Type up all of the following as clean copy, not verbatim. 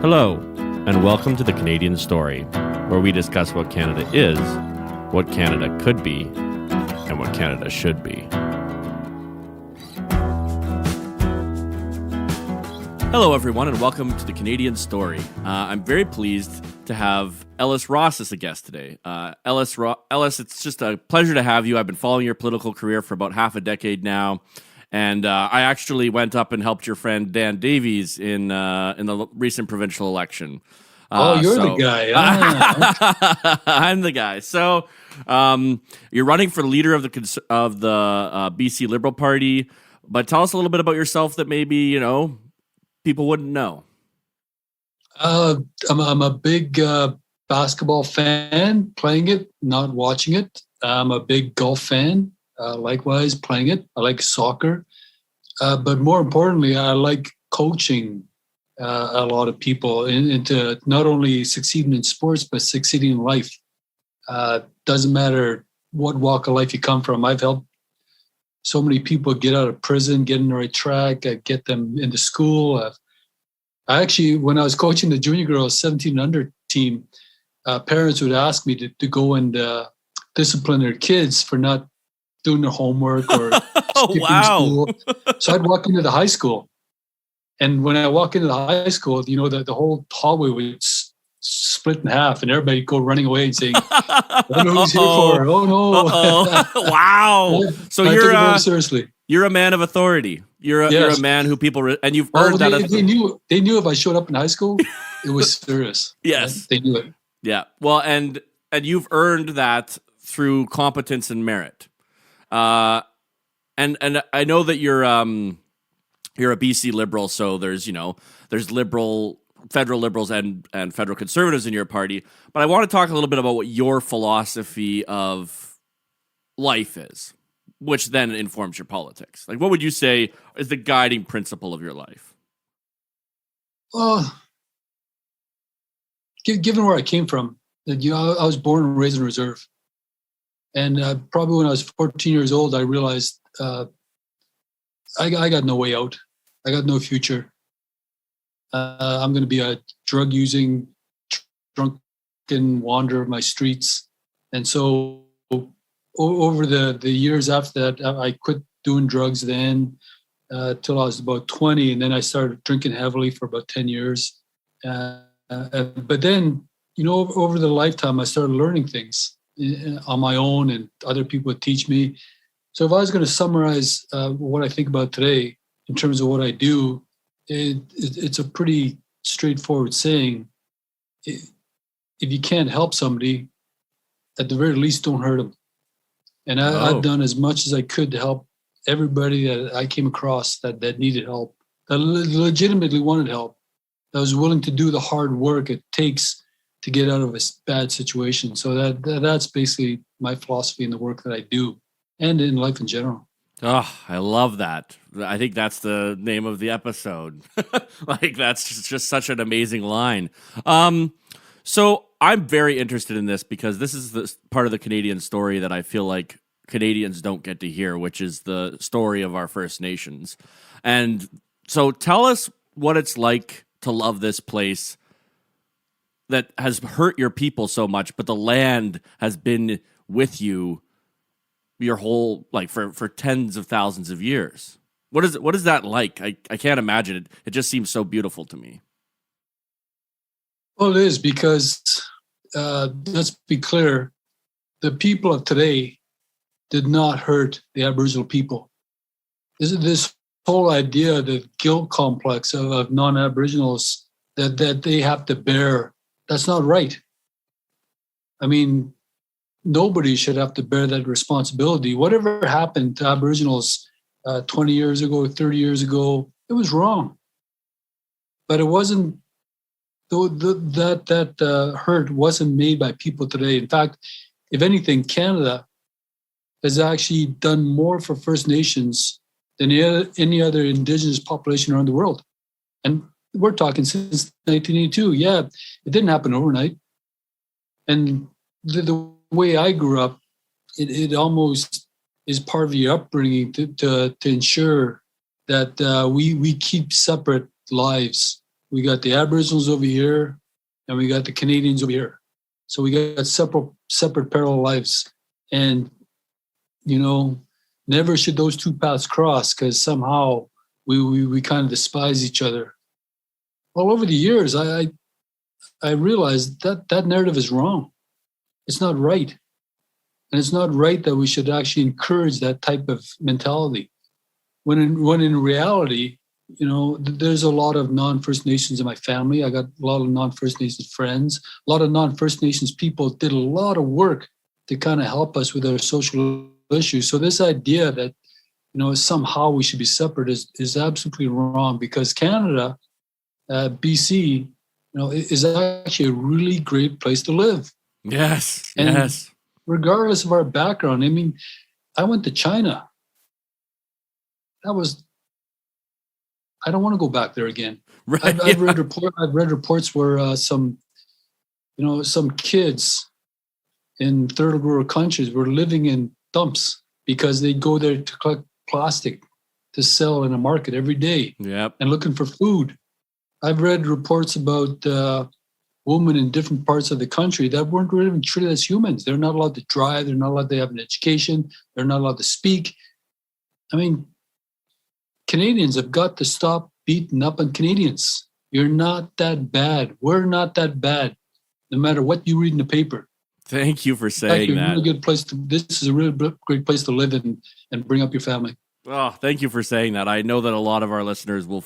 Hello, and welcome to the Canadian Story, where we discuss what Canada is, what Canada could be, and what Canada should be. Hello, everyone, and welcome to the Canadian Story. I'm very pleased to have Ellis Ross as a guest today. Ellis, it's just a pleasure to have you. I've been following your political career for about half a decade now. And I actually went up and helped your friend Dan Davies in the recent provincial election. You're the guy. Ah. I'm the guy. So you're running for leader of the BC Liberal Party. But tell us a little bit about yourself that maybe people wouldn't know. I'm a big basketball fan, playing it, not watching it. I'm a big golf fan. Likewise, playing it. I like soccer. But more importantly, I like coaching a lot of people into not only succeeding in sports, but succeeding in life. Doesn't matter what walk of life you come from. I've helped so many people get out of prison, get in the right track, get them into school. I actually, when I was coaching the junior girls 17 under team, parents would ask me to go and discipline their kids for not doing their homework or skipping school. So I'd walk into the high school. And when I walk into the high school, the whole hallway would split in half and everybody would go running away and saying, I don't know who's here for. Oh, no. Wow. So seriously. You're a man of authority. You're a man who people, and you've earned that. They knew if I showed up in high school, it was serious. Yes. Right? They knew it. Yeah. Well, and you've earned that through competence and merit. And I know that you're a BC Liberal, so there's federal Liberals and federal Conservatives in your party. But I want to talk a little bit about what your philosophy of life is, which then informs your politics. Like, what would you say is the guiding principle of your life? Well, given where I came from, I was born and raised in reserve. And probably when I was 14 years old, I realized I got no way out. I got no future. I'm going to be a drug-using, drunken wanderer of my streets. And so over the years after that, I quit doing drugs then till I was about 20. And then I started drinking heavily for about 10 years. But then, over the lifetime, I started learning things on my own, and other people would teach me. So if I was going to summarize what I think about today in terms of what I do, it's a pretty straightforward saying. If you can't help somebody, at the very least, don't hurt them. And I've done as much as I could to help everybody that I came across that needed help, that legitimately wanted help, that was willing to do the hard work it takes to get out of a bad situation. So that's basically my philosophy in the work that I do and in life in general. Oh, I love that. I think that's the name of the episode. Like, that's just such an amazing line. So I'm very interested in this because this is the part of the Canadian story that I feel like Canadians don't get to hear, which is the story of our First Nations. And so tell us what it's like to love this place that has hurt your people so much, but the land has been with you your whole, like, for tens of thousands of years. What is that like? I can't imagine it. It just seems so beautiful to me. Well, it is because, let's be clear, the people of today did not hurt the Aboriginal people. This whole idea, the guilt complex of non-Aboriginals that they have to bear, that's not right. I mean, nobody should have to bear that responsibility. Whatever happened to Aboriginals 20 years ago, 30 years ago, it was wrong. But it wasn't, that hurt wasn't made by people today. In fact, if anything, Canada has actually done more for First Nations than any other Indigenous population around the world. And we're talking since 1982. Yeah, it didn't happen overnight. And the way I grew up, it almost is part of your upbringing to ensure that we keep separate lives We got the Aboriginals over here, and we got the Canadians over here. So we got separate parallel lives. And, never should those two paths cross, because somehow we kind of despise each other. Well, over the years, I realized that narrative is wrong. It's not right. And it's not right that we should actually encourage that type of mentality. When in reality, there's a lot of non-First Nations in my family. I got a lot of non-First Nations friends. A lot of non-First Nations people did a lot of work to kind of help us with our social issues. So this idea that, somehow we should be separate is absolutely wrong, because Canada, BC, is actually a really great place to live. Yes, and yes. Regardless of our background, I mean, I went to China. I don't want to go back there again. Right. I've read reports where some kids in third world countries were living in dumps because they go there to collect plastic to sell in a market every day. Yep. And looking for food. I've read reports about women in different parts of the country that weren't really treated as humans. They're not allowed to drive. They're not allowed to have an education. They're not allowed to speak. I mean, Canadians have got to stop beating up on Canadians. You're not that bad. We're not that bad, no matter what you read in the paper. Thank you for saying that. Really good place this is a really great place to live and bring up your family. Oh, thank you for saying that. I know that a lot of our listeners will.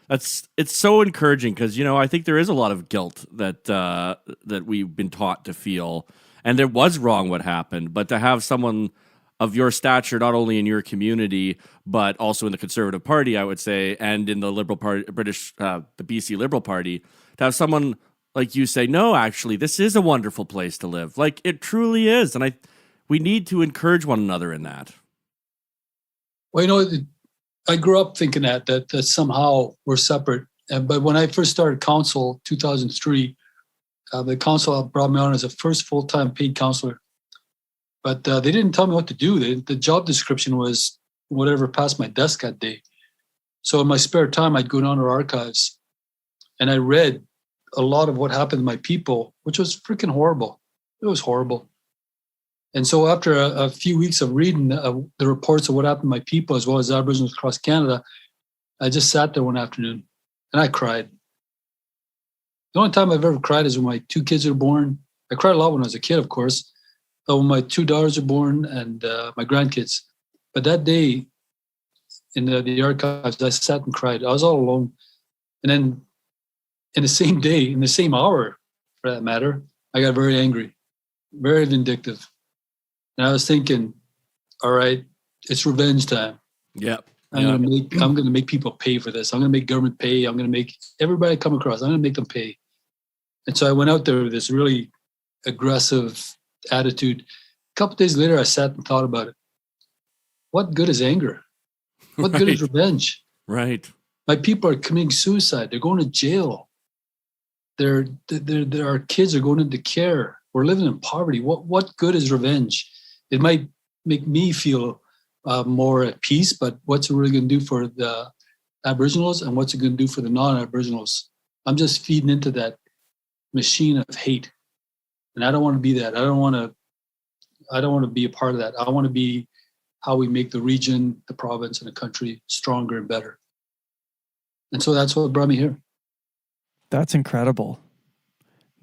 It's so encouraging, because I think there is a lot of guilt that we've been taught to feel, and it was wrong what happened. But to have someone of your stature, not only in your community but also in the Conservative Party, I would say, and in the Liberal Party, the BC Liberal Party, to have someone like you say, no, actually, this is a wonderful place to live. Like, it truly is, and we need to encourage one another in that. Well, I grew up thinking that somehow we're separate. But when I first started council, 2003, the council brought me on as a first full-time paid councillor. But they didn't tell me what to do. The job description was whatever passed my desk that day. So in my spare time, I'd go down to our archives, and I read a lot of what happened to my people, which was freaking horrible. It was horrible. And so after a few weeks of reading the reports of what happened to my people, as well as Aboriginals across Canada, I just sat there one afternoon and I cried. The only time I've ever cried is when my two kids were born. I cried a lot when I was a kid, of course, but when my two daughters were born and my grandkids. But that day in the archives, I sat and cried. I was all alone. And then in the same day, in the same hour, for that matter, I got very angry, very vindictive. And I was thinking, all right, it's revenge time. Yep. I'm gonna make people pay for this. I'm gonna make government pay. I'm gonna make everybody I come across, I'm gonna make them pay. And so I went out there with this really aggressive attitude. A couple of days later, I sat and thought about it. What good is anger? What good is revenge? Right. My people are committing suicide. They're going to jail. Our kids are going into care. We're living in poverty. What good is revenge? It might make me feel more at peace, but what's it really going to do for the Aboriginals, and what's it going to do for the non-Aboriginals? I'm just feeding into that machine of hate, and I don't want to be that. I don't want to be a part of that. I want to be how we make the region, the province, and the country stronger and better. And so that's what brought me here. That's incredible.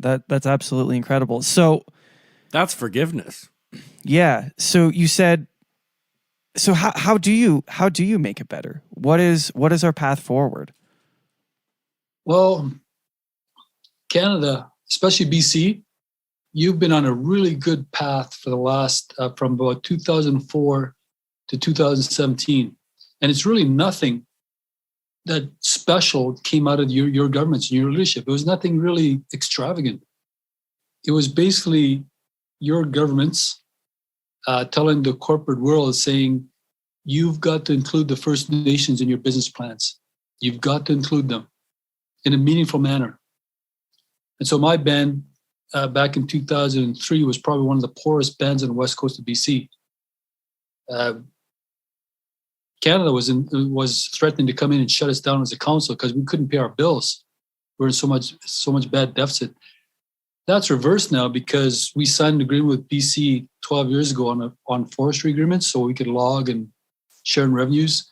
That's absolutely incredible. So that's forgiveness. Yeah. So you said, so how do you make it better? What is our path forward? Well, Canada, especially BC, you've been on a really good path for the last from about 2004 to 2017, and it's really nothing that special came out of your governments and your leadership. It was nothing really extravagant. It was basically your governments telling the corporate world, saying, you've got to include the First Nations in your business plans. You've got to include them in a meaningful manner. And so my band back in 2003 was probably one of the poorest bands on the west coast of BC. Canada was threatening to come in and shut us down as a council because we couldn't pay our bills. we're in so much bad deficit. That's reversed now because we signed an agreement with BC 12 years ago on forestry agreements, so we could log and share in revenues.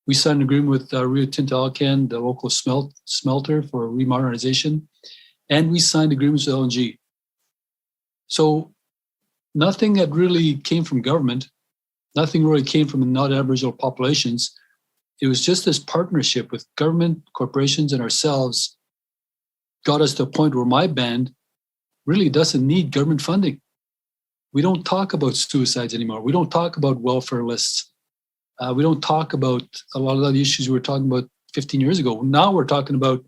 We signed an agreement with Rio Tinto Alcan, the local smelter, for remodernization, and we signed agreements with LNG. So nothing that really came from government, nothing really came from the non-Aboriginal populations. It was just this partnership with government, corporations, and ourselves got us to a point where my band really doesn't need government funding. We don't talk about suicides anymore. We don't talk about welfare lists. We don't talk about a lot of the issues we were talking about 15 years ago. Now we're talking about,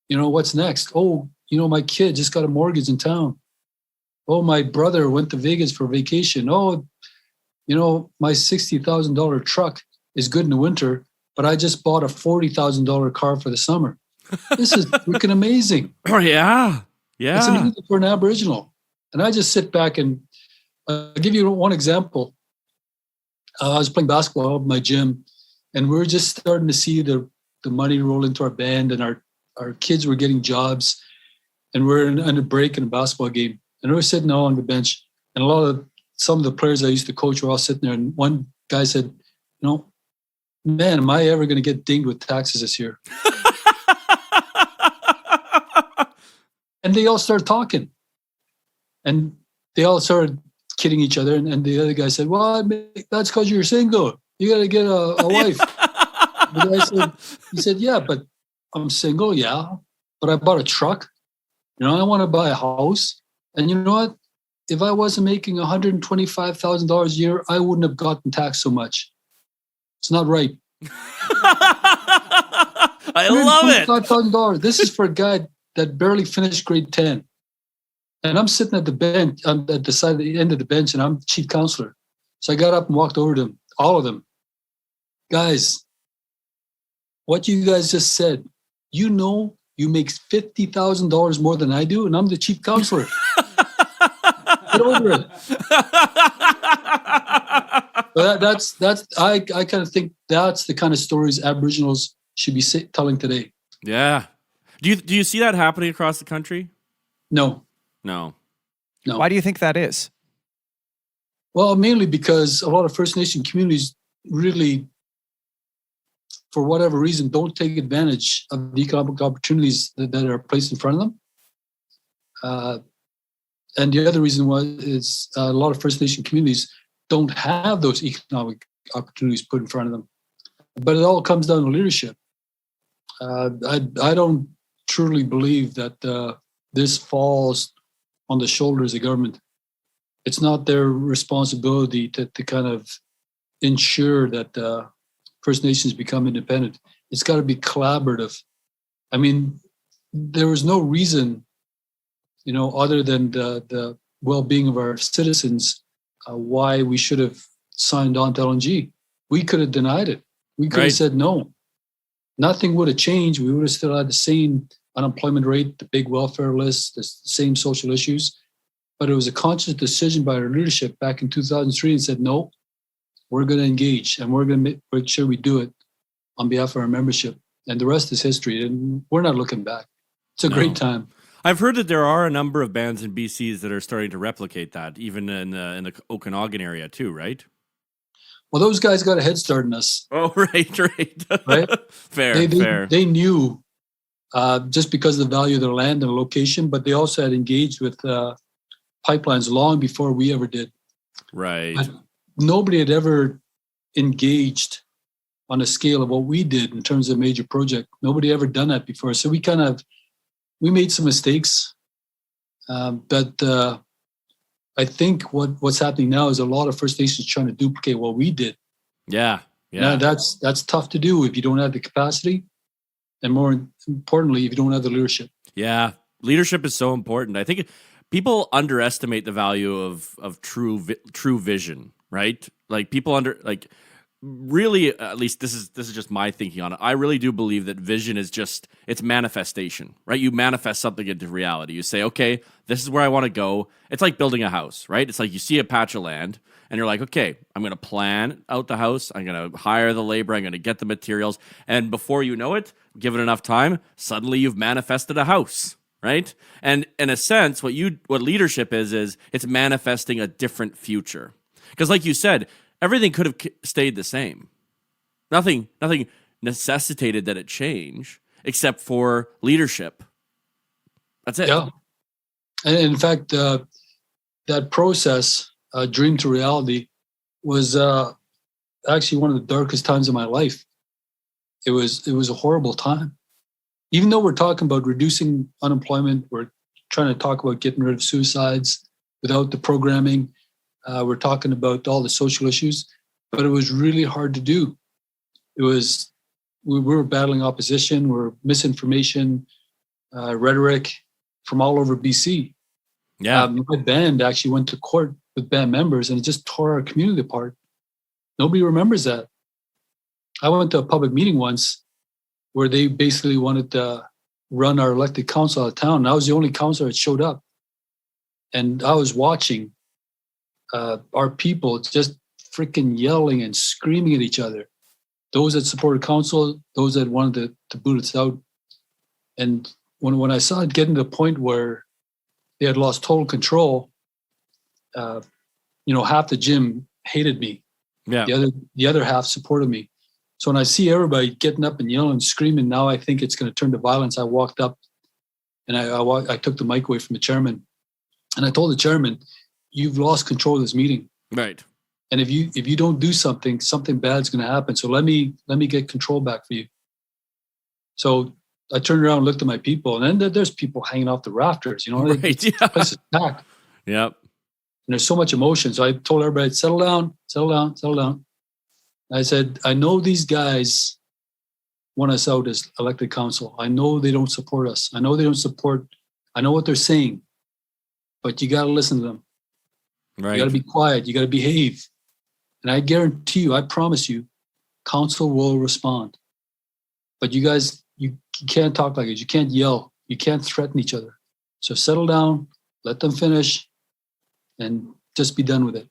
what's next? Oh, my kid just got a mortgage in town. Oh, my brother went to Vegas for vacation. Oh, my $60,000 truck is good in the winter, but I just bought a $40,000 car for the summer. This is freaking amazing. Oh, yeah. Yeah. It's amazing for an Aboriginal. And I just sit back and I'll give you one example. I was playing basketball at my gym, and we were just starting to see the money roll into our band, and our kids were getting jobs, and we're in a break in a basketball game. And we were sitting all on the bench, and some of the players I used to coach were all sitting there. And one guy said, man, am I ever going to get dinged with taxes this year? And they all started talking. And they all started kidding each other. And the other guy said, well, that's because you're single. You got to get a wife. The guy said, yeah, but I'm single, yeah. But I bought a truck. I want to buy a house. And you know what? If I wasn't making $125,000 a year, I wouldn't have gotten taxed so much. It's not right. I love it. $125,000. This is for a guy that barely finished grade 10. And I'm sitting at the bench, I'm at the side of the end of the bench, and I'm chief counselor. So I got up and walked over to them, all of them. Guys, what you guys just said, you make $50,000 more than I do, and I'm the chief counselor. Get over it. But I kind of think that's the kind of stories Aboriginals should be telling today. Yeah. Do you see that happening across the country? No. Why do you think that is? Well, mainly because a lot of First Nation communities really, for whatever reason, don't take advantage of the economic opportunities that are placed in front of them. And the other reason is a lot of First Nation communities don't have those economic opportunities put in front of them. But it all comes down to leadership. I don't truly believe that this falls on the shoulders of government. It's not their responsibility to kind of ensure that First Nations become independent. It's got to be collaborative. I mean, there was no reason, other than the well-being of our citizens, why we should have signed on to LNG. We could have denied it. We could have said no. Nothing would have changed. We would have still had the same unemployment rate, the big welfare list, the same social issues. But it was a conscious decision by our leadership back in 2003 and said, no, we're going to engage and we're going to make sure we do it on behalf of our membership. And the rest is history. And we're not looking back. It's a great time. I've heard that there are a number of bands in BCs that are starting to replicate that, even in the Okanagan area too, right? Well, those guys got a head start in us. Oh, right. Right? Fair. They knew just because of the value of their land and location, but they also had engaged with pipelines long before we ever did. Right. But nobody had ever engaged on a scale of what we did in terms of a major project. Nobody ever done that before. So we made some mistakes. But I think what's happening now is a lot of First Nations trying to duplicate what we did. Yeah. Now, that's tough to do if you don't have the capacity, and more importantly, if you don't have the leadership. Yeah, leadership is so important. I think people underestimate the value of true vision, right? Like people really, at least this is just my thinking on it. I really do believe that vision is it's manifestation, right? You manifest something into reality. You say, okay, this is where I want to go. It's like building a house, right? It's like you see a patch of land and you're like, okay, I'm going to plan out the house. I'm going to hire the labor. I'm going to get the materials. And before you know it, given enough time, suddenly you've manifested a house, right? And in a sense, what leadership is it's manifesting a different future. Because like you said, everything could have stayed the same. Nothing necessitated that it change except for leadership. That's it. Yeah. And in fact, that process, dream to reality, was actually one of the darkest times of my life. It was a horrible time. Even though we're talking about reducing unemployment, we're trying to talk about getting rid of suicides without the programming. We're talking about all the social issues, but it was really hard to do. We were battling opposition, we're misinformation, rhetoric from all over BC. Yeah. My band actually went to court with band members, and it just tore our community apart. Nobody remembers that. I went to a public meeting once where they basically wanted to run our elected council out of town. And I was the only councillor that showed up. And I was watching our people just freaking yelling and screaming at each other. Those that supported council, those that wanted to boot us out. And when I saw it getting to the point where they had lost total control, half the gym hated me. Yeah. The other half supported me. So when I see everybody getting up and yelling and screaming, now I think it's going to turn to violence. I walked up and I took the mic away from the chairman, and I told the chairman, "You've lost control of this meeting. Right. And if you don't do something bad's going to happen. So let me get control back for you." So I turned around and looked at my people, and then there's people hanging off the rafters. Right. The place is packed. Yep. And there's so much emotion. So I told everybody, settle down. I said, I know these guys want us out as elected council. I know they don't support us. I know what they're saying, but you got to listen to them. Right. You got to be quiet. You got to behave. And I guarantee you, I promise you, council will respond. But you guys, you can't talk like it. You can't yell. You can't threaten each other. So settle down, let them finish, and just be done with it.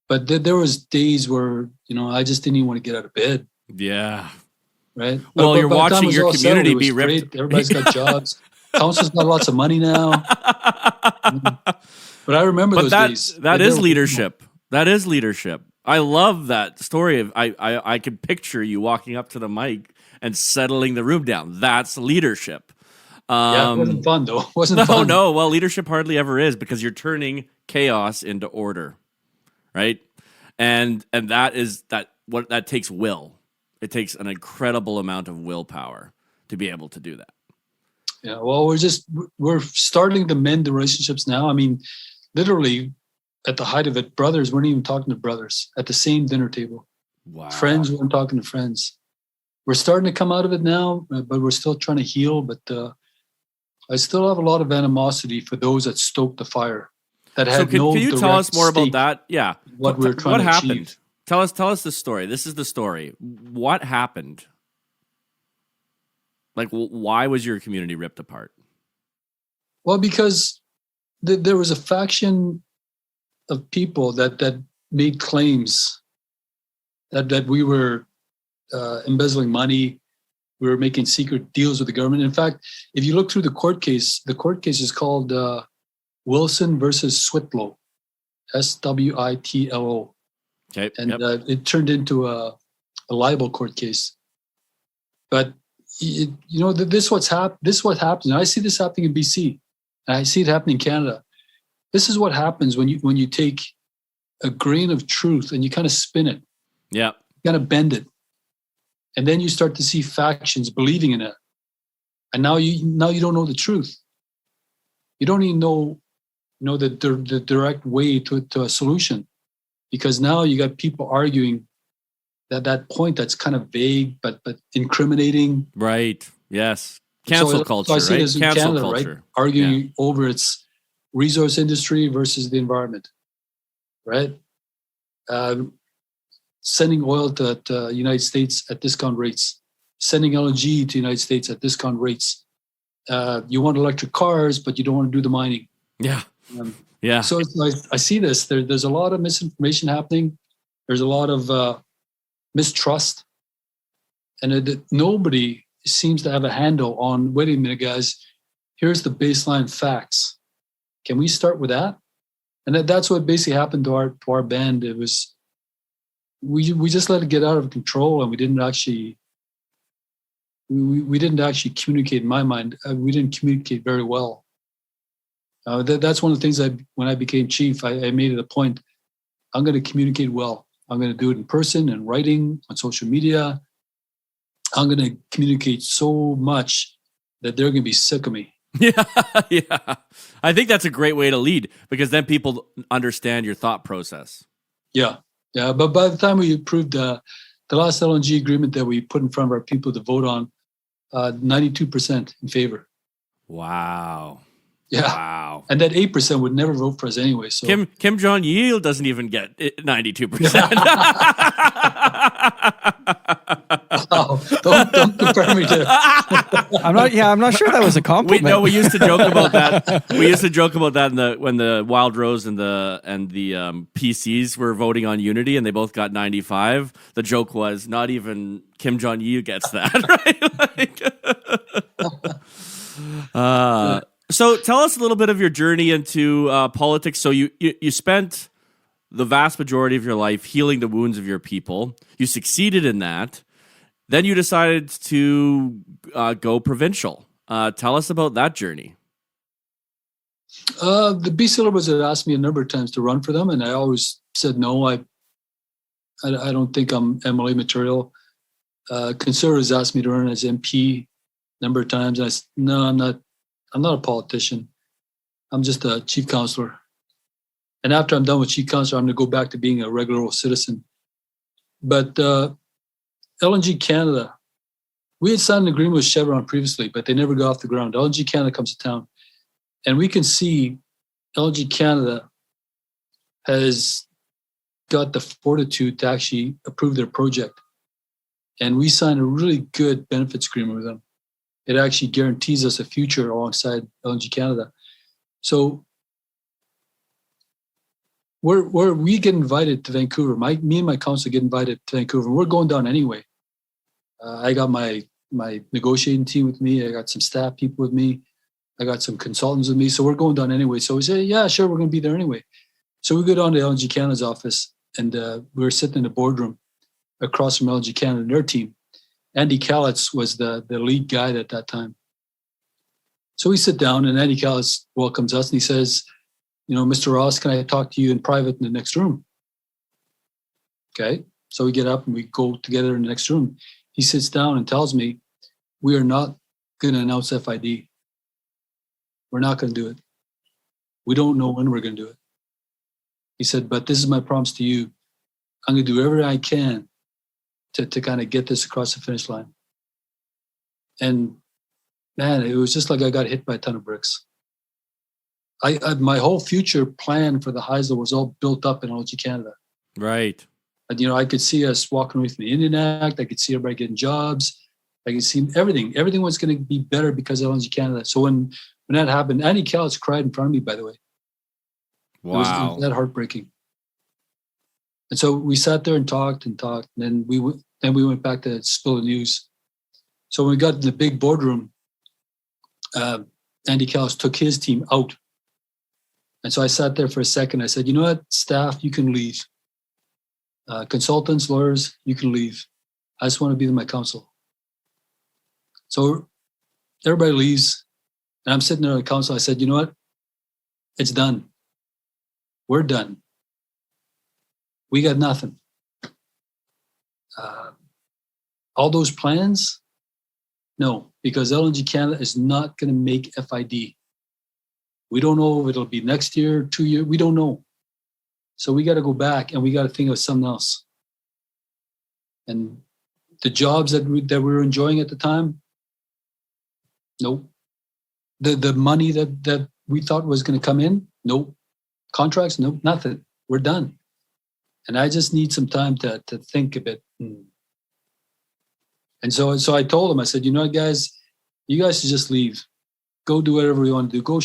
But there was days where, I just didn't even want to get out of bed. Yeah. Right? Well, you're watching your community be ripped. Great. Everybody's got jobs. Council's got lots of money now. But I remember those days. That is leadership. That is leadership. I love that story of I could picture you walking up to the mic and settling the room down. That's leadership. It wasn't fun though. It wasn't fun. No. Well, leadership hardly ever is, because you're turning chaos into order, right? And that takes will. It takes an incredible amount of willpower to be able to do that. Yeah. Well, we're starting to mend the relationships now. I mean, literally, at the height of it, brothers weren't even talking to brothers at the same dinner table. Wow. Friends weren't talking to friends. We're starting to come out of it now, but we're still trying to heal. But I still have a lot of animosity for those that stoked the fire. That had can you tell us more about that? Yeah. What we're trying to happened? achieve. Tell us the story. This is the story. What happened? Like, why was your community ripped apart? Well, because there was a faction of people that made claims that we were embezzling money, we were making secret deals with the government. In fact, if you look through the court case is called Wilson versus Switlo, SWITLO. Okay, and it turned into a libel court case. But this what happens. And I see this happening in BC, and I see it happening in Canada. This is what happens when you take a grain of truth and you kind of spin it. Yeah. You kind of bend it. And then you start to see factions believing in it. And now you don't know the truth. You don't even know the direct way to a solution. Because now you got people arguing that point that's kind of vague but incriminating. Right. Yes. Cancel culture, I see right? this in Cancel Canada, culture. right? Arguing over its resource industry versus the environment, right? Sending oil to the United States at discount rates, sending LNG to the United States at discount rates. You want electric cars, but you don't want to do the mining. Yeah. Yeah. So I see this. There's a lot of misinformation happening. There's a lot of mistrust. And nobody seems to have a handle on, wait a minute, guys, here's the baseline facts. Can we start with that? And that's what basically happened to our band. It was, we just let it get out of control, and we didn't actually communicate. In my mind, we didn't communicate very well. That's one of the things when I became chief, I made it a point. I'm going to communicate well. I'm going to do it in person, in writing, on social media. I'm going to communicate so much that they're going to be sick of me. Yeah, yeah. I think that's a great way to lead, because then people understand your thought process. Yeah, yeah. But by the time we approved the last LNG agreement that we put in front of our people to vote on, 92% in favor. Wow. Yeah. Wow. And that 8% would never vote for us anyway. So Kim Jong-il doesn't even get 92%. Wow. Don't compare me to. I'm not sure that was a compliment. We used to joke about that. We used to joke about that when the Wild Rose and the PCs were voting on unity, and they both got 95. The joke was, not even Kim Jong-il gets that, right? So tell us a little bit of your journey into politics. So you spent the vast majority of your life healing the wounds of your people. You succeeded in that. Then you decided to go provincial. Tell us about that journey. The BC Liberals had asked me a number of times to run for them, and I always said no. I don't think I'm MLA material. Conservatives asked me to run as MP a number of times. And I said, no, I'm not a politician. I'm just a chief councillor. And after I'm done with chief councillor, I'm going to go back to being a regular old citizen. But LNG Canada, we had signed an agreement with Chevron previously, but they never got off the ground. LNG Canada comes to town. And we can see LNG Canada has got the fortitude to actually approve their project. And we signed a really good benefits agreement with them. It actually guarantees us a future alongside LNG Canada. So we get invited to Vancouver. Me and my council get invited to Vancouver. We're going down anyway. I got my negotiating team with me. I got some staff people with me. I got some consultants with me. So we're going down anyway. So we say, yeah, sure, we're going to be there anyway. So we go down to LNG Canada's office, and we were sitting in the boardroom across from LNG Canada and their team. Andy Calitz was the lead guy at that time. So we sit down, and Andy Calitz welcomes us, and he says, Mr. Ross, can I talk to you in private in the next room? Okay. So we get up and we go together in the next room. He sits down and tells me, we are not going to announce FID. We're not going to do it. We don't know when we're going to do it. He said, but this is my promise to you. I'm going to do everything I can to kind of get this across the finish line. And man, it was just like I got hit by a ton of bricks. My whole future plan for the Haisla was all built up in LNG Canada. Right. And, I could see us walking away from the Indian Act. I could see everybody getting jobs. I could see everything. Everything was going to be better because of LNG Canada. So when that happened, Andy Calitz cried in front of me, by the way. Wow. It was that heartbreaking. And so we sat there and talked, and then we went back to spill the news. So when we got in the big boardroom, Andy Calitz took his team out. And so I sat there for a second. I said, you know what, staff, you can leave. Consultants, lawyers, you can leave. I just want to be my counsel. So everybody leaves. And I'm sitting there on the council. I said, you know what? It's done. We're done. We got nothing. All those plans? No, because LNG Canada is not going to make FID. We don't know if it'll be next year, 2 years. We don't know. So we got to go back and we got to think of something else. And the jobs that we were enjoying at the time, nope. The money that we thought was going to come in, nope. Contracts, nope, nothing. We're done. And I just need some time to think a bit. And so I told him, I said, you know what, guys, you guys should just leave. Go do whatever you want to do. Go,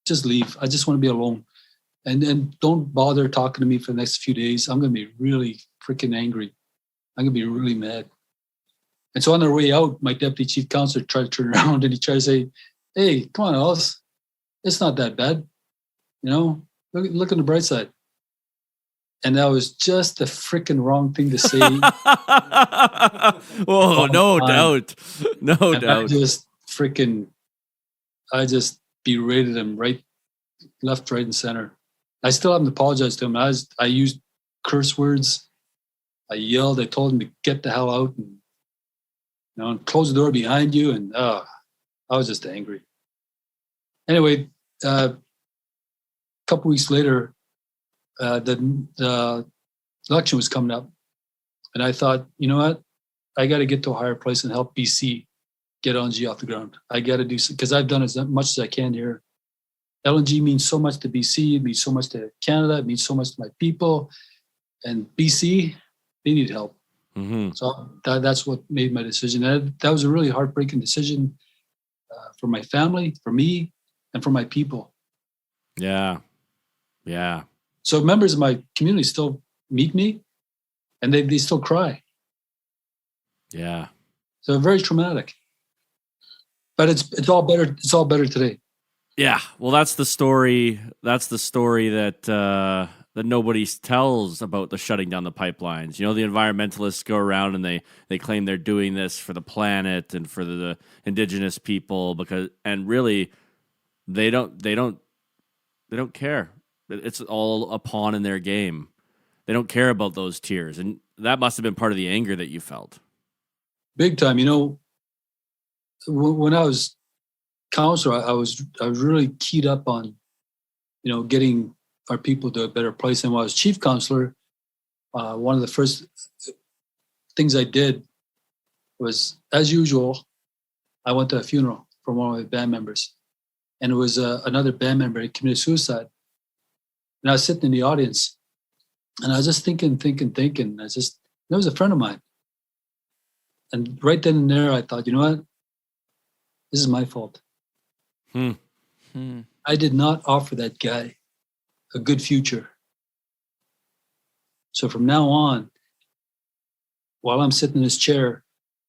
just leave. I just want to be alone. And don't bother talking to me for the next few days. I'm going to be really freaking angry. I'm going to be really mad. And so on their way out, my deputy chief counselor tried to turn around and he tried to say, "Hey, come on, Ellis. It's not that bad. Look on the bright side." And that was just the freaking wrong thing to say. Oh, no doubt. No doubt. I just berated him left, right, and center. I still haven't apologized to him. I used curse words. I yelled. I told him to get the hell out and close the door behind you. And I was just angry. Anyway, a couple weeks later, the election was coming up, and I thought, you know what? I got to get to a higher place and help BC get LNG off the ground. I got to do something because I've done as much as I can here. LNG means so much to BC. It means so much to Canada. It means so much to my people. And BC, they need help. Mm-hmm. So that's what made my decision. That was a really heartbreaking decision for my family, for me, and for my people. Yeah. Yeah. So members of my community still meet me, and they still cry. Yeah. So very traumatic. But it's all better. It's all better today. Yeah. Well, that's the story. That's the story that nobody tells about the shutting down the pipelines. The environmentalists go around and they claim they're doing this for the planet and for the indigenous people and really they don't care. It's all a pawn in their game. They don't care about those tears, and that must have been part of the anger that you felt. Big time. When I was counselor, I was really keyed up on, getting our people to a better place. And when I was chief counselor, one of the first things I did was, as usual, I went to a funeral for one of my band members, and it was another band member who committed suicide. And I was sitting in the audience, and I was just thinking. It was a friend of mine. And right then and there, I thought, you know what? This is my fault. I did not offer that guy a good future. So from now on, while I'm sitting in this chair,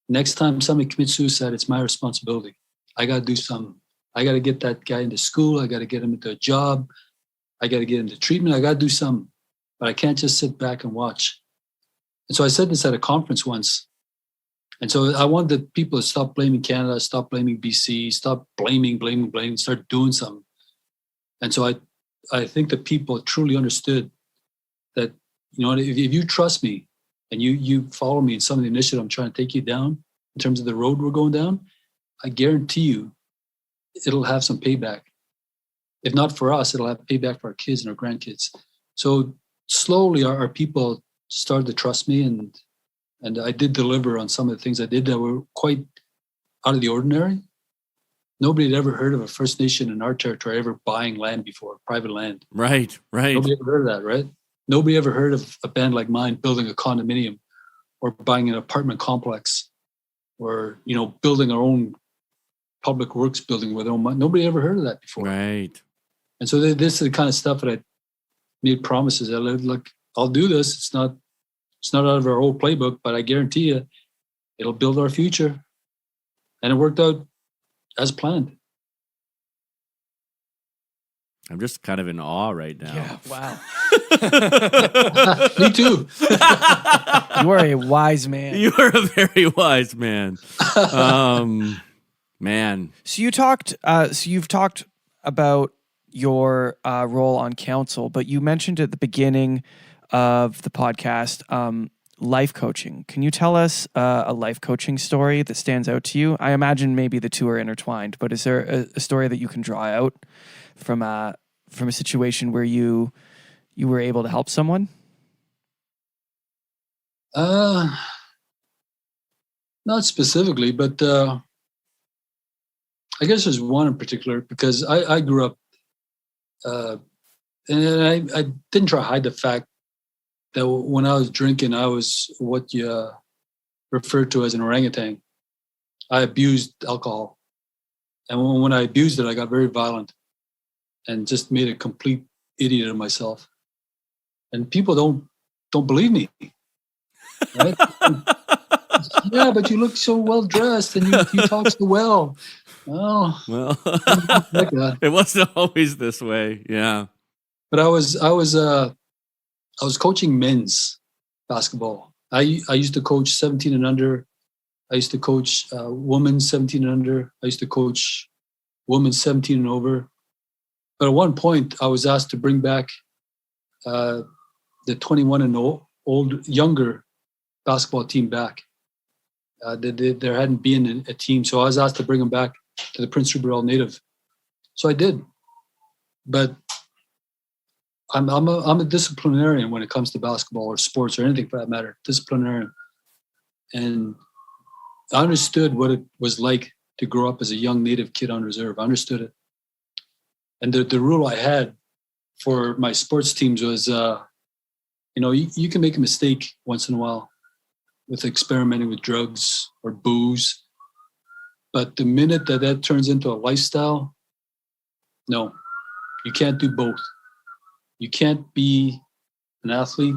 next time somebody commits suicide, it's my responsibility. I got to do something. I got to get that guy into school. I got to get him into a job. I got to get into treatment. I got to do something. But I can't just sit back and watch. And so I said this at a conference once. And so I wanted people to stop blaming Canada, stop blaming BC, stop blaming, start doing something. And so I think that people truly understood that, if you trust me and you follow me in some of the initiative I'm trying to take you down in terms of the road we're going down, I guarantee you it'll have some payback. If not for us, it'll have payback for our kids and our grandkids. So slowly our people started to trust me, and I did deliver on some of the things I did that were quite out of the ordinary. Nobody had ever heard of a First Nation in our territory ever buying land before, private land. Right. Nobody ever heard of that, right? Nobody ever heard of a band like mine building a condominium or buying an apartment complex or, building our own public works building with our own money. Nobody ever heard of that before. Right. And so this is the kind of stuff that I made promises. I lived like, I'll do this. It's not out of our old playbook, but I guarantee you it'll build our future. And it worked out as planned. I'm just kind of in awe right now. Yeah, wow. Me too. You are a wise man. You are a very wise man. Man. So you've talked about your role on council, but you mentioned at the beginning of the podcast life coaching. Can you tell us a life coaching story that stands out to you? I imagine maybe the two are intertwined, but is there a story that you can draw out from a situation where you were able to help someone? Not specifically, but I guess there's one in particular because I grew up and I didn't try to hide the fact that when I was drinking, I was what you refer to as an orangutan. I abused alcohol. And when I abused it, I got very violent and just made a complete idiot of myself. And people don't believe me. Right? Yeah, but you look so well dressed and you talk so well. Oh, Well, like that. it wasn't always this way. Yeah. But I was coaching men's basketball. I used to coach 17 and under. I used to coach women's 17 and under. I used to coach women's 17 and over. But at one point, I was asked to bring back the 21 and old younger basketball team back. There hadn't been a team, so I was asked to bring them back to the Prince Rupert Island Native. So I did. But I'm a disciplinarian when it comes to basketball or sports or anything for that matter. Disciplinarian, and I understood what it was like to grow up as a young Native kid on reserve. I understood it, and the rule I had for my sports teams was, you can make a mistake once in a while with experimenting with drugs or booze, but the minute that turns into a lifestyle, no, you can't do both. You can't be an athlete.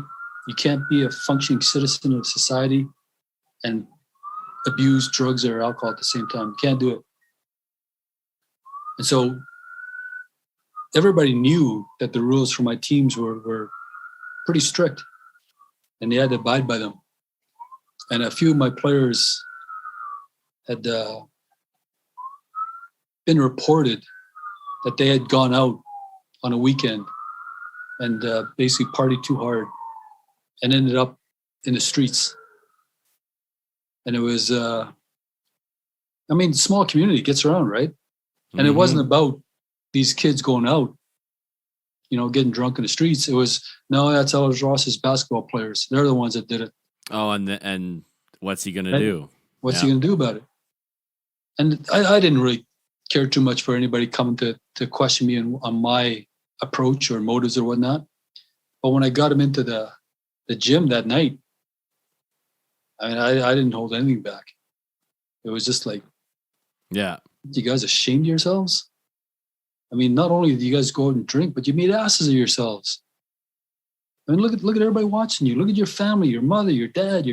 You can't be a functioning citizen of society and abuse drugs or alcohol at the same time. You can't do it. And so everybody knew that the rules for my teams were pretty strict, and they had to abide by them. And a few of my players had been reported that they had gone out on a weekend and basically partied too hard and ended up in the streets. And it was, small community gets around, right? And it wasn't about these kids going out, getting drunk in the streets. It was, no, that's Ellis Ross's basketball players. They're the ones that did it. Oh, and what's he going to do? What's he going to do about it? And I didn't really care too much for anybody coming to question me on my approach or motives or whatnot. But when I got him into the gym that night, I didn't hold anything back. It was just like, yeah, you guys ashamed of yourselves? Not only did you guys go out and drink, but you made asses of yourselves. Look at everybody watching you. Look at your family, your mother, your dad,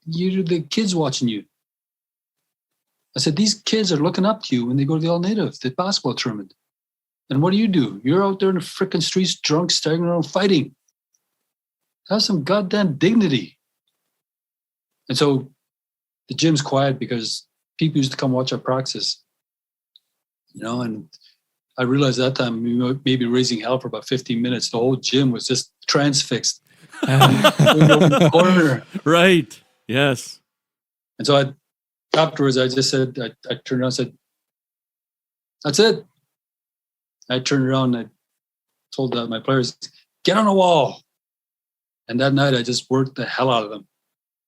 the kids watching you. I said, these kids are looking up to you when they go to the All Native, the basketball tournament. And what do? You're out there in the freaking streets, drunk, staggering around, fighting. Have some goddamn dignity. And so the gym's quiet because people used to come watch our practice. And I realized that time we were maybe raising hell for about 15 minutes. The whole gym was just transfixed. In the corner. Right. Yes. And so afterwards, I just said, I turned around and said, that's it. I turned around and I told my players, get on the wall. And that night I just worked the hell out of them.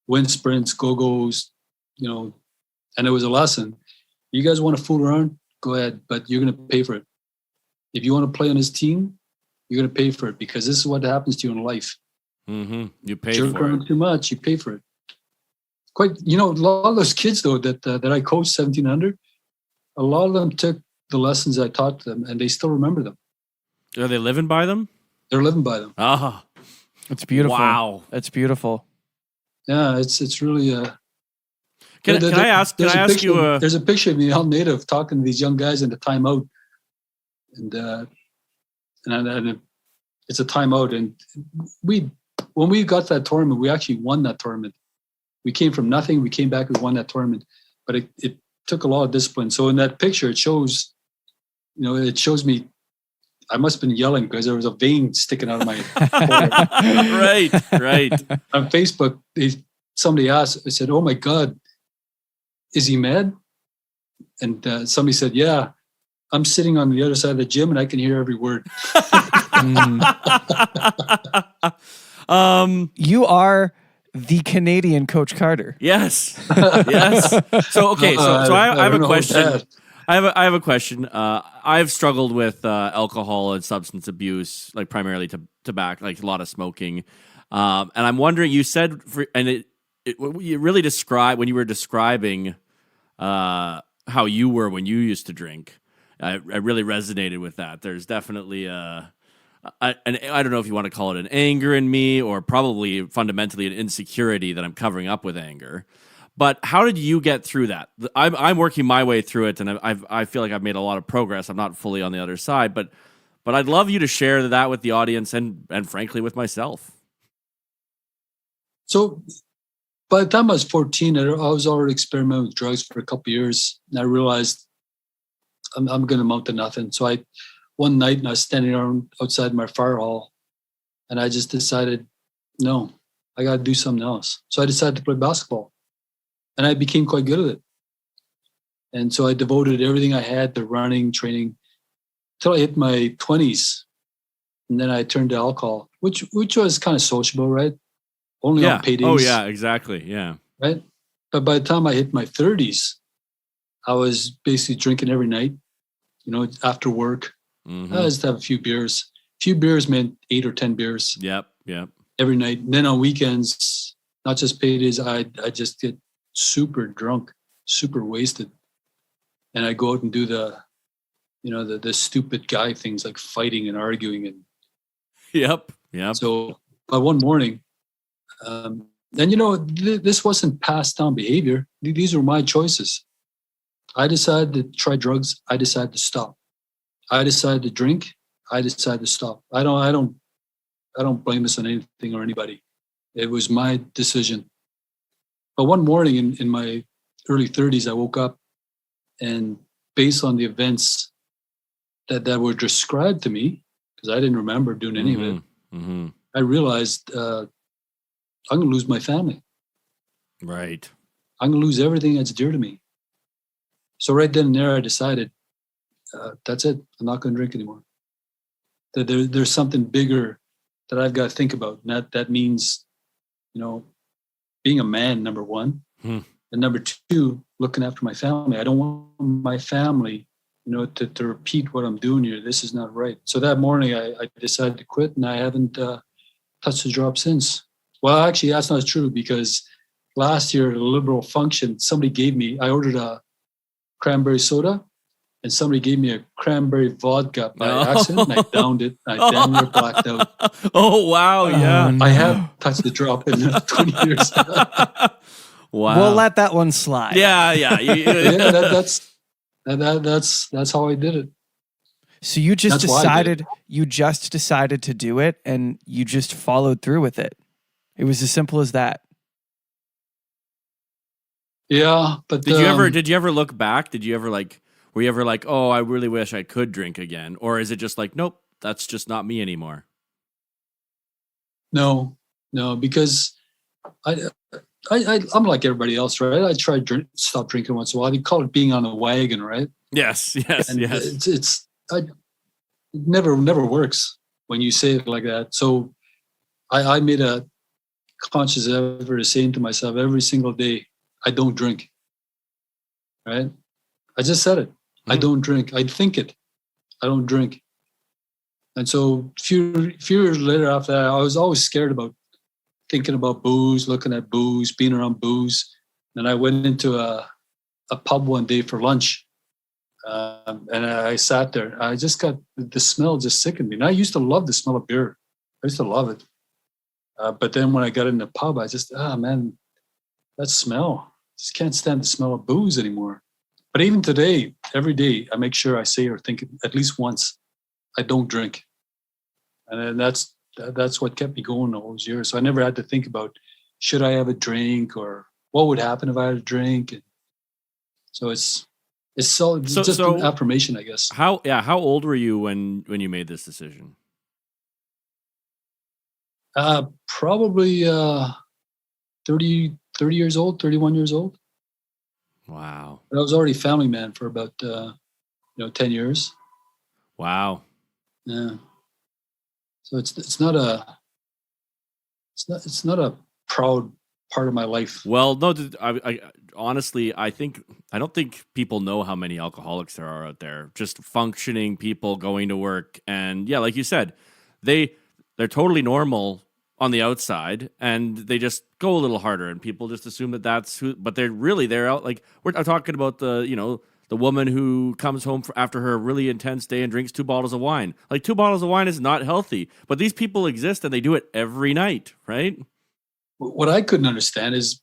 Wind sprints, go-go's, and it was a lesson. You guys want to fool around? Go ahead, but you're going to pay for it. If you want to play on this team, you're going to pay for it because this is what happens to you in life. Mm-hmm. You pay Jerk for around it. too much, you pay for it. A lot of those kids, though, that I coached 1700, a lot of them took the lessons I taught them, and they still remember them. Are they living by them? They're living by them. Ah, It's beautiful. wow. That's beautiful. Yeah, it's really. Can I ask you? There's a picture of me on Native talking to these young guys in the timeout, and it's a timeout. And when we got that tournament, we actually won that tournament. We came from nothing. We came back. We won that tournament, but it took a lot of discipline. So in that picture, it shows, it shows me. I must have been yelling because there was a vein sticking out of my Right. On Facebook, somebody asked, I said, oh my God, is he mad? And somebody said, yeah, I'm sitting on the other side of the gym and I can hear every word. You are the Canadian Coach Carter. Yes. So okay, so I have a question. I have a question. I've struggled with alcohol and substance abuse, like primarily tobacco, like a lot of smoking. And I'm wondering, you said, you really described when you were describing how you were when you used to drink. I really resonated with that. There's definitely and I don't know if you want to call it an anger in me or probably fundamentally an insecurity that I'm covering up with anger. But how did you get through that? I'm working my way through it, and I feel like I've made a lot of progress. I'm not fully on the other side, but I'd love you to share that with the audience and frankly with myself. So by the time I was 14, I was already experimenting with drugs for a couple of years, and I realized I'm going to amount to nothing. So one night, and I was standing around outside my fire hall, and I just decided, no, I got to do something else. So I decided to play basketball, and I became quite good at it. And so I devoted everything I had to running, training, till I hit my 20s, and then I turned to alcohol, which was kind of sociable, right? Only on paydays. Oh yeah, exactly. Yeah. Right. But by the time I hit my 30s, I was basically drinking every night. After work, I just have a few beers. A few beers meant 8 or 10 beers. Yep. Every night. And then on weekends, not just paydays, I just get super drunk, super wasted, and I go out and do the stupid guy things like fighting and arguing and. Yep. So by one morning, and this wasn't passed down behavior. These were my choices. I decided to try drugs. I decided to stop. I decided to drink. I decided to stop. I don't blame this on anything or anybody. It was my decision. But one morning in my early 30s, I woke up, and based on the events that were described to me, because I didn't remember doing any of it, I realized I'm going to lose my family. Right. I'm going to lose everything that's dear to me. So right then and there, I decided, that's it. I'm not going to drink anymore. That there's something bigger that I've got to think about. And that means, being a man, number one. And number two, looking after my family. I don't want my family, to repeat what I'm doing here. This is not right. So that morning, I decided to quit, and I haven't touched a drop since. Well, actually, that's not true, because last year at a Liberal function, I ordered a cranberry soda, and somebody gave me a cranberry vodka by accident, and I downed it. I damn near blacked out. Oh, wow. Yeah. I haven't touched the drop in 20 years. Wow. We'll let that one slide. Yeah. Yeah, that's how I did it. So you just decided to do it, and you just followed through with it. It was as simple as that. Yeah, but did you ever look back? Were you ever like, oh, I really wish I could drink again? Or is it just like, nope, that's just not me anymore? No, because I'm like everybody else, right? I tried to stop drinking once in a while. They call it being on the wagon, right? Yes. And it never works when you say it like that. So I made a conscious effort of saying to myself every single day, I don't drink. Right? I just said it. I don't drink. I think it. I don't drink. And so a few years later after that, I was always scared about thinking about booze, looking at booze, being around booze. And I went into a pub one day for lunch. And I sat there. I just got the smell just sickened me. And I used to love the smell of beer. I used to love it. But then when I got in the pub, I just, man, that smell. Just can't stand the smell of booze anymore. But even today, every day, I make sure I say or think at least once, I don't drink. And that's what kept me going all those years. So I never had to think about, should I have a drink or what would happen if I had a drink? And so it's just an affirmation, I guess. How old were you when you made this decision? Probably 30 years old, 31 years old. Wow. I was already a family man for about 10 years. Wow. Yeah. So it's not a proud part of my life. Well, no, I honestly, I don't think people know how many alcoholics there are out there. Just functioning people going to work, and yeah, like you said, they're totally normal on the outside, and they just go a little harder, and people just assume that that's who. But they're out. Like I'm talking about the woman who comes home after her really intense day and drinks 2 bottles of wine. Like 2 bottles of wine is not healthy, but these people exist and they do it every night, right? What I couldn't understand is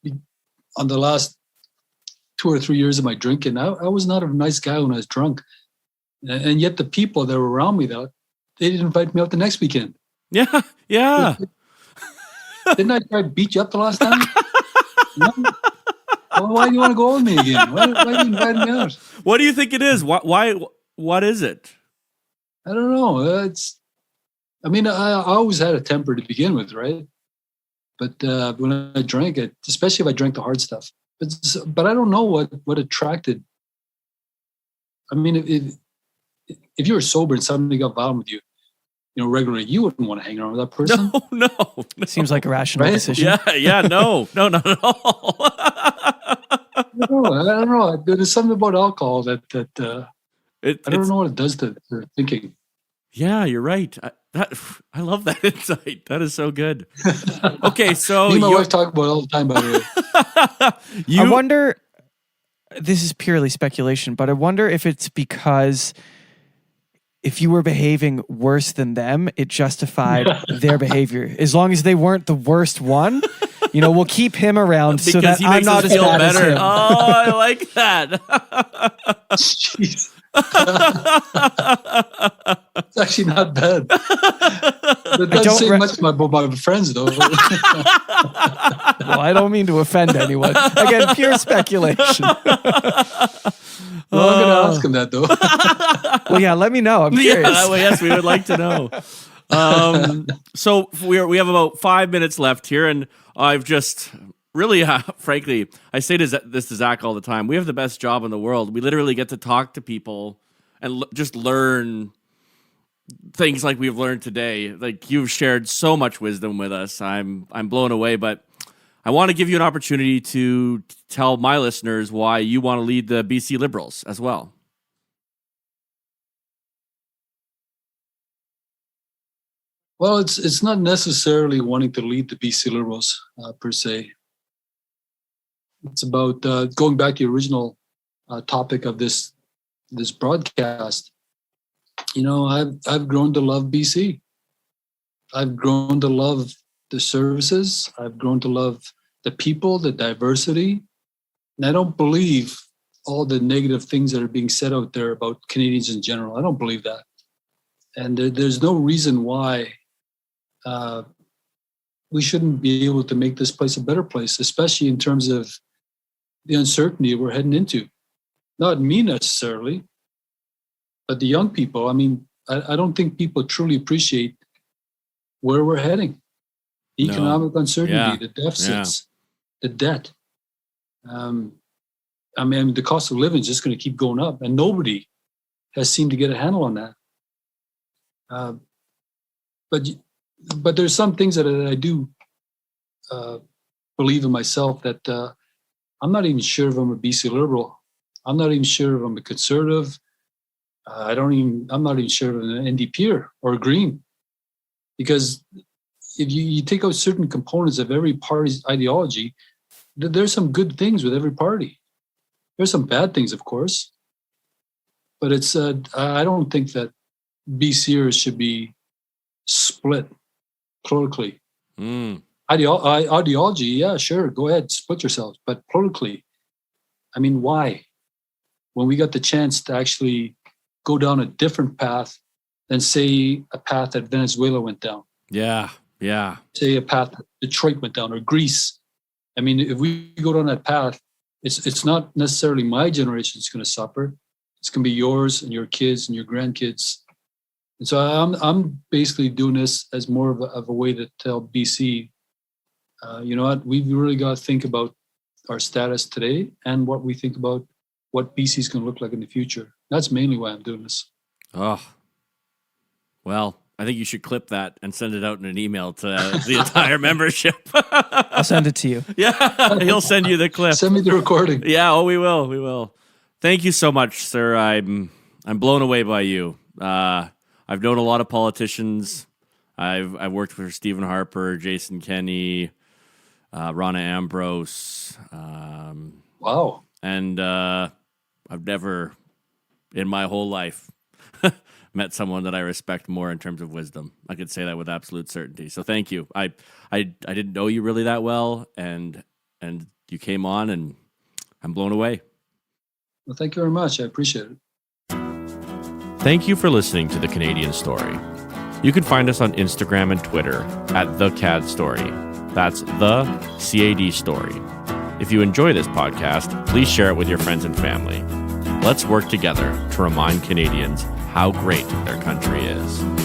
on the last 2 or 3 years of my drinking. I was not a nice guy when I was drunk. And yet the people that were around me, though, they didn't invite me out the next weekend. Yeah, yeah. Didn't I try to beat you up the last time? No? Well, why do you want to go with me again? Why you invite me out? What do you think it is? Why? What is it? I don't know. I always had a temper to begin with, right? But when I drank it, especially if I drank the hard stuff, but I don't know what attracted. I mean, if you were sober and somebody got violent with you, regularly, you wouldn't want to hang around with that person. No. Seems like a rational decision. Yeah, no, not at all. I don't know. There's something about alcohol that I don't know what it does to thinking. Yeah, you're right. I love that insight. That is so good. Okay, so Me and my wife talk about it all the time, by the way. I wonder, this is purely speculation, but I wonder if it's because if you were behaving worse than them, it justified their behavior. As long as they weren't the worst one, we'll keep him around so that he I'm makes not us as feel bad as better. him. Oh, I like that. Jeez. It's actually not bad. It doesn't say much about my friends, though. Well, I don't mean to offend anyone. Again, pure speculation. Well, I'm going to ask him that, though. Well, yeah, let me know. I'm curious. Yes, we would like to know. So we have about 5 minutes left here, and I've just really, frankly, I say this to Zach all the time. We have the best job in the world. We literally get to talk to people and just learn things like we've learned today. Like, you've shared so much wisdom with us. I'm blown away, but I want to give you an opportunity to tell my listeners why you want to lead the BC Liberals as well. Well, it's not necessarily wanting to lead the BC Liberals per se. It's about going back to the original topic of this broadcast. I've grown to love BC. I've grown to love the services. I've grown to love the people, the diversity. And I don't believe all the negative things that are being said out there about Canadians in general. I don't believe that. And there's no reason why we shouldn't be able to make this place a better place, especially in terms of the uncertainty we're heading into. Not me necessarily, but the young people. I mean, I don't think people truly appreciate where we're heading. The economic uncertainty, the deficits, the debt. The cost of living is just going to keep going up, and nobody has seemed to get a handle on that. But there's some things that I do believe in myself that I'm not even sure if I'm a BC Liberal. I'm not even sure if I'm a Conservative. I'm not even sure if I'm an NDPer or a Green. Because if you take out certain components of every party's ideology, there's some good things with every party. There's some bad things, of course. But I don't think that BCers should be split politically. Ideology, yeah, sure, go ahead, split yourselves. But politically, I mean, why? When we got the chance to actually go down a different path than, say, a path that Venezuela went down. Yeah. Say a path that Detroit went down, or Greece. I mean, if we go down that path, it's not necessarily my generation that's going to suffer. It's going to be yours and your kids and your grandkids. And so I'm basically doing this as more of a way to tell BC, you know what, we've really got to think about our status today and what we think about what BC is going to look like in the future. That's mainly why I'm doing this. Oh, well, I think you should clip that and send it out in an email to the entire membership. I'll send it to you. Yeah, he'll send you the clip. Send me the recording. Yeah, we will. Thank you so much, sir. I'm blown away by you. I've known a lot of politicians. I've worked for Stephen Harper, Jason Kenney, Ronna Ambrose. Wow. And I've never in my whole life met someone that I respect more in terms of wisdom. I could say that with absolute certainty. So thank you. I didn't know you really that well, and you came on, and I'm blown away. Well, thank you very much. I appreciate it. Thank you for listening to The Canadian Story. You can find us on Instagram and Twitter at The CAD Story. That's The CAD Story. If you enjoy this podcast, please share it with your friends and family. Let's work together to remind Canadians how great their country is.